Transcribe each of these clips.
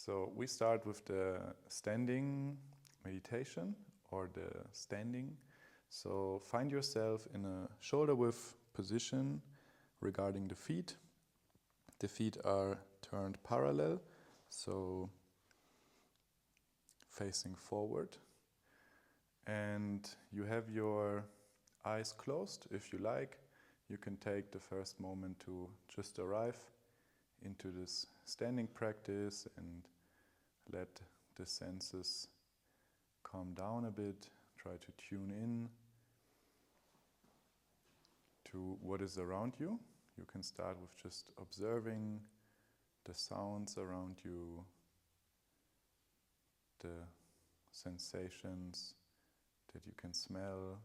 So we start with the standing meditation or the standing. So find yourself in a shoulder width position regarding the feet. The feet are turned parallel, so facing forward. And you have your eyes closed. If you like, you can take the first moment to just arrive into this standing practice and let the senses calm down a bit. Try to tune in to what is around you. You can start with just observing the sounds around you, the sensations that you can smell,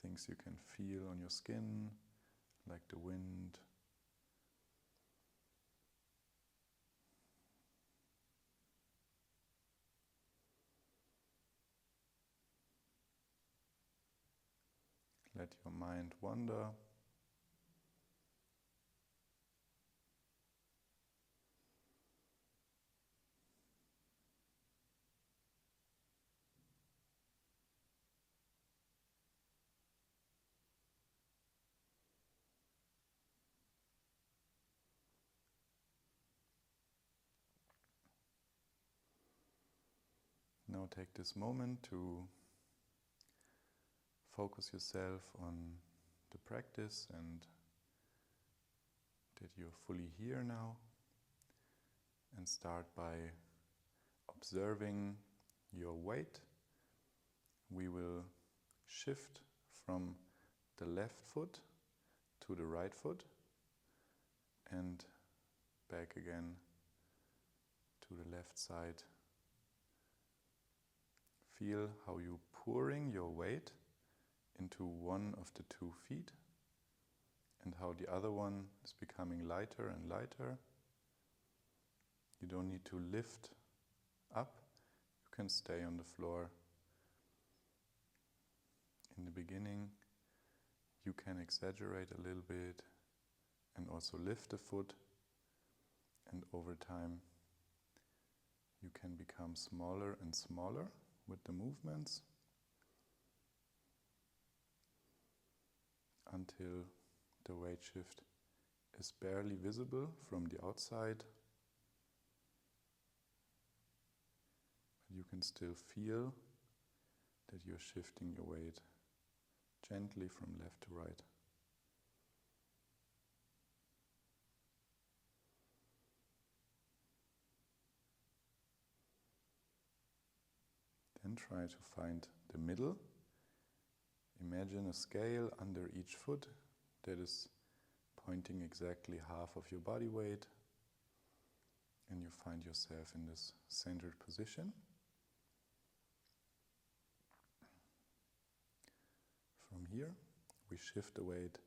things you can feel on your skin, like the wind. Let your mind wander. Now take this moment to focus yourself on the practice and that you're fully here now, and start by observing your weight. We will shift from the left foot to the right foot and back again to the left side. Feel how you're pouring your weight into one of the 2 feet and how the other one is becoming lighter and lighter. You don't need to lift up, you can stay on the floor. In the beginning, you can exaggerate a little bit and also lift the foot, and over time you can become smaller and smaller with the movements until the weight shift is barely visible from the outside, but you can still feel that you're shifting your weight gently from left to right. Then try to find the middle. Imagine a scale under each foot that is pointing exactly half of your body weight, and you find yourself in this centered position. From here, we shift the weight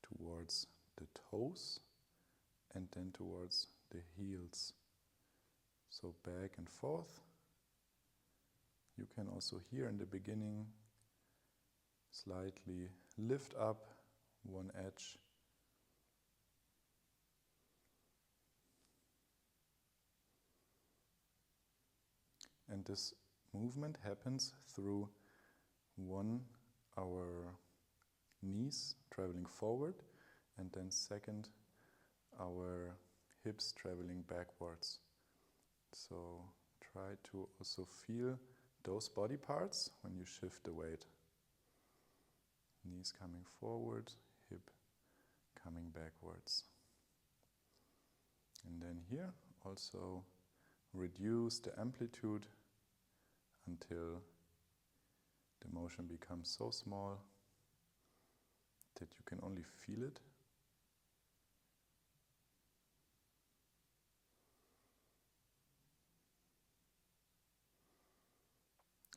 towards the toes and then towards the heels. So back and forth. You can also here in the beginning slightly lift up one edge and this movement happens through our knees traveling forward, and then second, our hips traveling backwards. So try to also feel those body parts when you shift the weight. Knees coming forward, hip coming backwards. And then here also reduce the amplitude until the motion becomes so small that you can only feel it.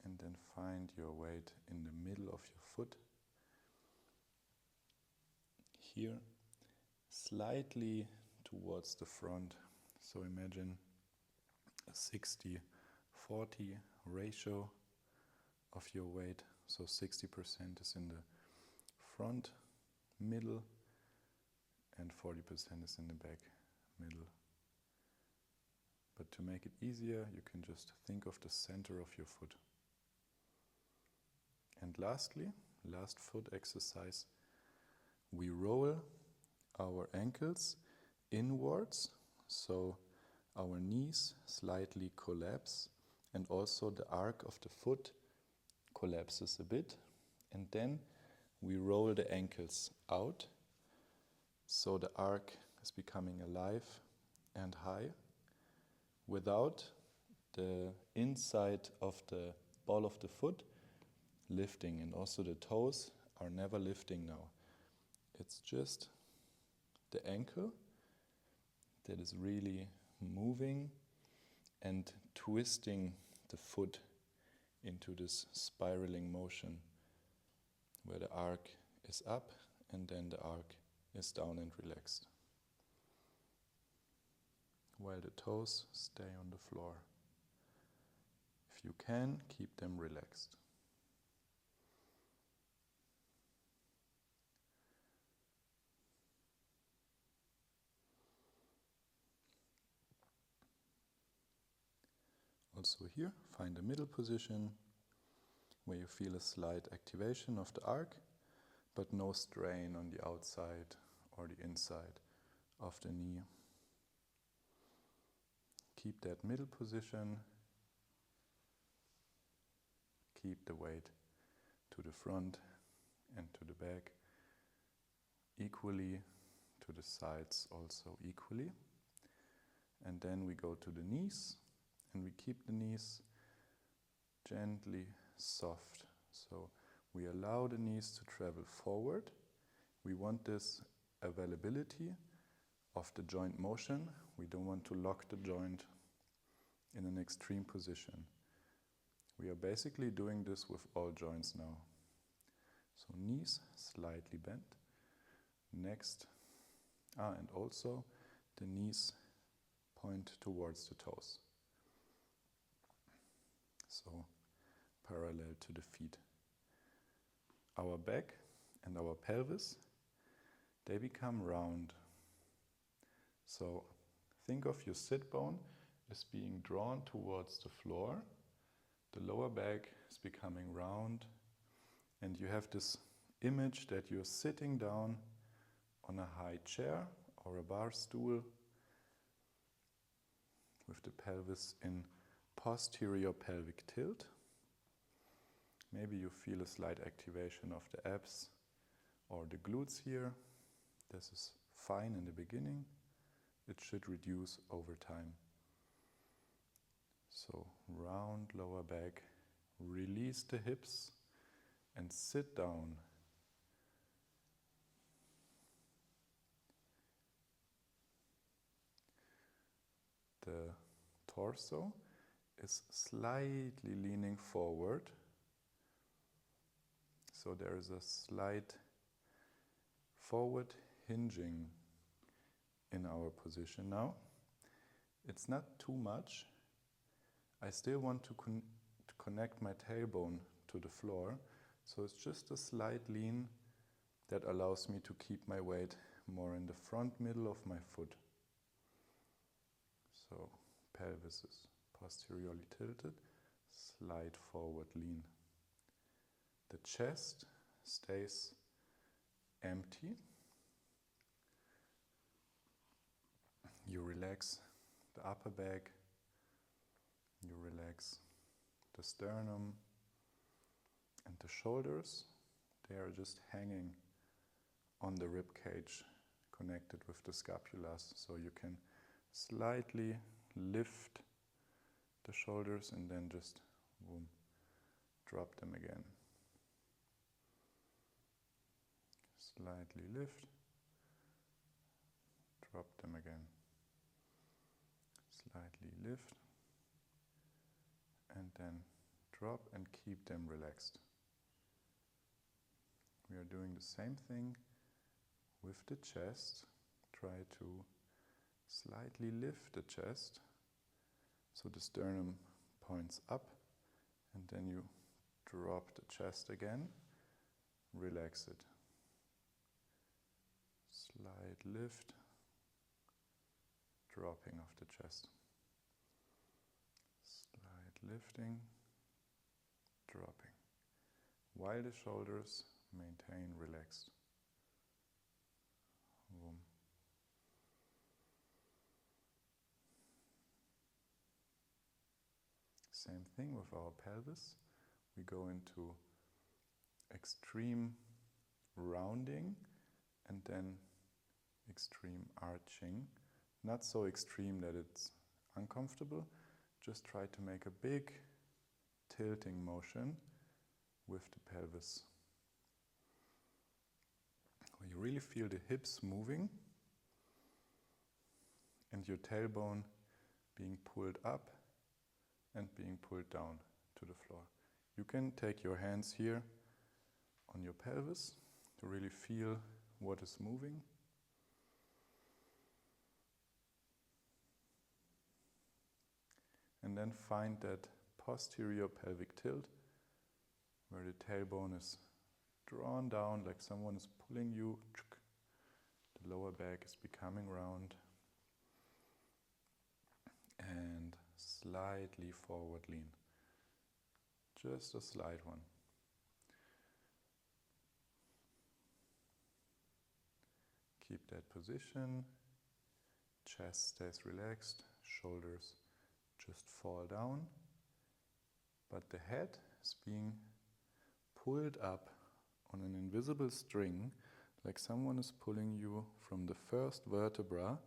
And then find your weight in the middle of your foot. Here, slightly towards the front. So imagine a 60-40 ratio of your weight. So 60% is in the front, middle, and 40% is in the back, middle. But to make it easier, you can just think of the center of your foot. And lastly, last foot exercise, we roll our ankles inwards, so our knees slightly collapse, and also the arc of the foot collapses a bit, and then we roll the ankles out, so the arc is becoming alive and high, without the inside of the ball of the foot lifting, and also the toes are never lifting now. It's just the ankle that is really moving and twisting the foot into this spiraling motion, where the arc is up and then the arc is down and relaxed, while the toes stay on the floor. If you can, keep them relaxed. Also here, find a middle position where you feel a slight activation of the arc, but no strain on the outside or the inside of the knee. Keep that middle position. Keep the weight to the front and to the back equally, to the sides also equally. And then we go to the knees, and we keep the knees gently soft. So we allow the knees to travel forward. We want this availability of the joint motion. We don't want to lock the joint in an extreme position. We are basically doing this with all joints now. So knees slightly bent. Next, and also the knees point towards the toes. So parallel to the feet. Our back and our pelvis, they become round. So think of your sit bone as being drawn towards the floor. The lower back is becoming round, and you have this image that you're sitting down on a high chair or a bar stool with the pelvis in posterior pelvic tilt. Maybe you feel a slight activation of the abs or the glutes here. This is fine in the beginning. It should reduce over time. So round lower back, release the hips and sit down. The torso is slightly leaning forward. So there is a slight forward hinging in our position now. It's not too much. I still want to connect my tailbone to the floor, so it's just a slight lean that allows me to keep my weight more in the front middle of my foot. So pelvis is posteriorly tilted, slight forward lean. The chest stays empty. You relax the upper back, you relax the sternum and the shoulders. They are just hanging on the rib cage, connected with the scapulas, so you can slightly lift the shoulders and then just boom, drop them again. Slightly lift, drop them again. Slightly lift, and then drop and keep them relaxed. We are doing the same thing with the chest. Try to slightly lift the chest so the sternum points up, and then you drop the chest again, relax it. Slight lift, dropping of the chest. lifting, dropping, while the shoulders maintain relaxed. Boom. Same thing with our pelvis. We go into extreme rounding and then extreme arching. Not so extreme that it's uncomfortable, just try to make a big tilting motion with the pelvis. Where you really feel the hips moving and your tailbone being pulled up and being pulled down to the floor. You can take your hands here on your pelvis to really feel what is moving. And then find that posterior pelvic tilt where the tailbone is drawn down like someone is pulling you. The lower back is becoming round. And slightly forward lean. Just a slight one. Keep that position. Chest stays relaxed. Shoulders just fall down. But the head is being pulled up on an invisible string, like someone is pulling you from the first vertebra.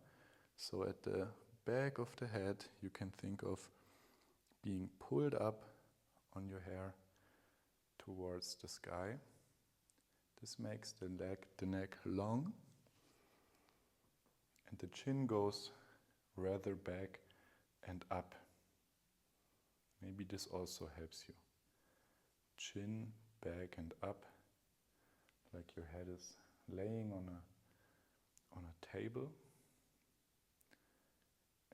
So at the back of the head, you can think of being pulled up on your hair towards the sky. This makes the neck long, and the chin goes rather back and up. Maybe this also helps you. Chin back and up, like your head is laying on a table.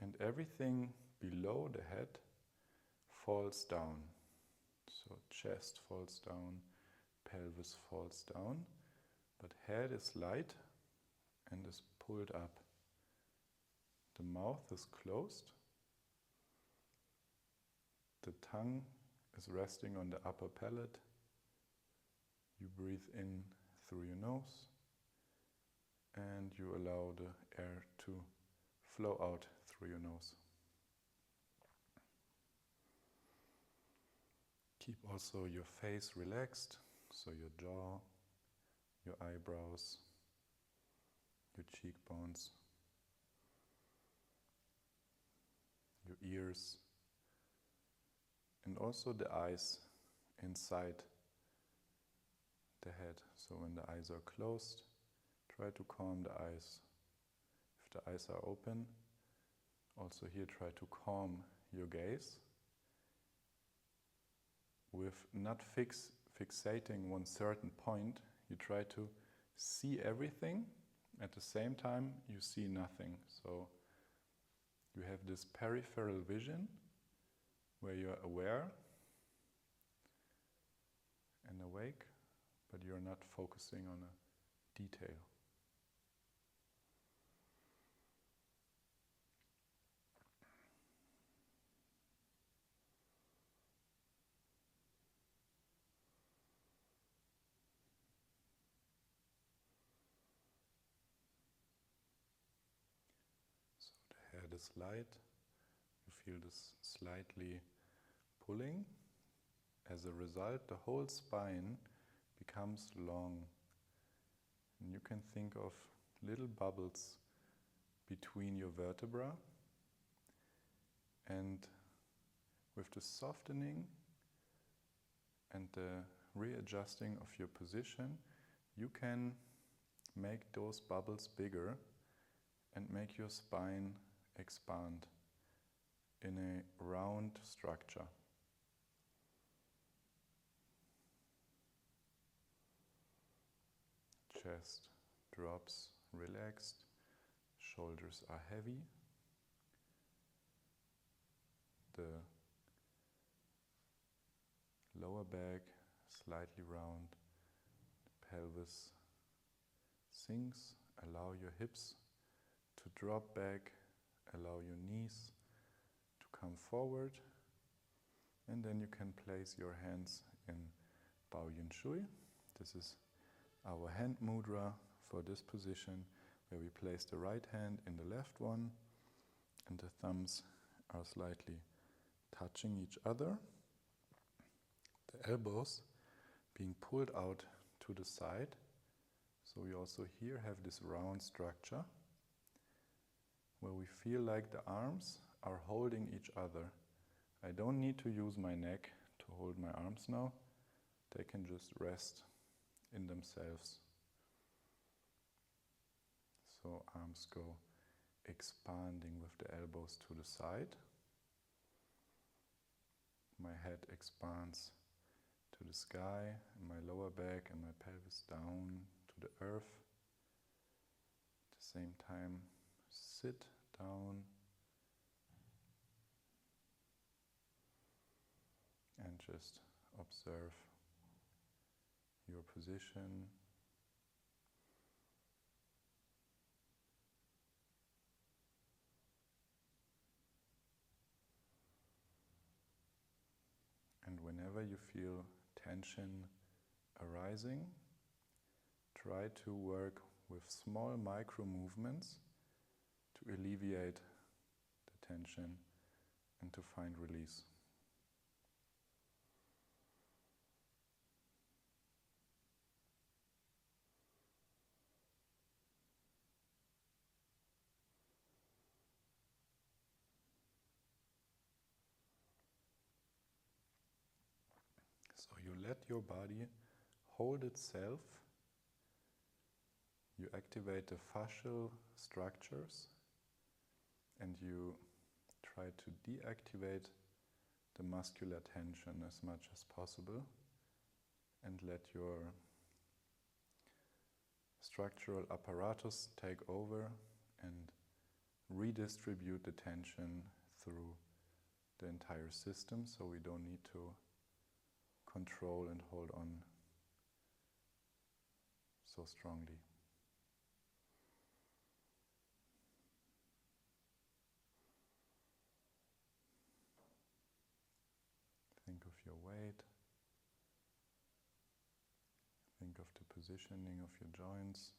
And everything below the head falls down. So chest falls down, pelvis falls down, but head is light and is pulled up. The mouth is closed. The tongue is resting on the upper palate. You breathe in through your nose and you allow the air to flow out through your nose. Keep also your face relaxed, so your jaw, your eyebrows, your cheekbones, your ears, and also the eyes inside the head. So when the eyes are closed, try to calm the eyes. If the eyes are open, also here try to calm your gaze with not fixating one certain point. You try to see everything. At the same time, you see nothing. So you have this peripheral vision where you're aware and awake, but you're not focusing on a detail. So the head is light. You feel this slightly pulling. As a result, the whole spine becomes long. And you can think of little bubbles between your vertebra. And with the softening and the readjusting of your position, you can make those bubbles bigger and make your spine expand in a round structure. Chest drops relaxed, shoulders are heavy, the lower back slightly round, the pelvis sinks, allow your hips to drop back, allow your knees to come forward, And then you can place your hands in Bao Yin Shui. This is our hand mudra for this position, where we place the right hand in the left one, and the thumbs are slightly touching each other. The elbows being pulled out to the side. So we also here have this round structure, where we feel like the arms are holding each other. I don't need to use my neck to hold my arms now. They can just rest in themselves. So arms go expanding with the elbows to the side. My head expands to the sky, and my lower back and my pelvis down to the earth. At the same time, sit down and just observe your position. And whenever you feel tension arising, try to work with small micro movements to alleviate the tension and to find release. So you let your body hold itself. You activate the fascial structures, and you try to deactivate the muscular tension as much as possible, and let your structural apparatus take over and redistribute the tension through the entire system, so we don't need to control and hold on so strongly. Think of your weight. Think of the positioning of your joints.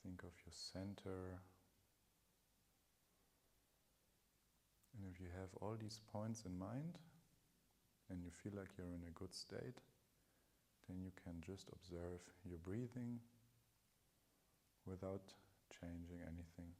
Think of your center. And if you have all these points in mind, and you feel like you're in a good state, then you can just observe your breathing without changing anything.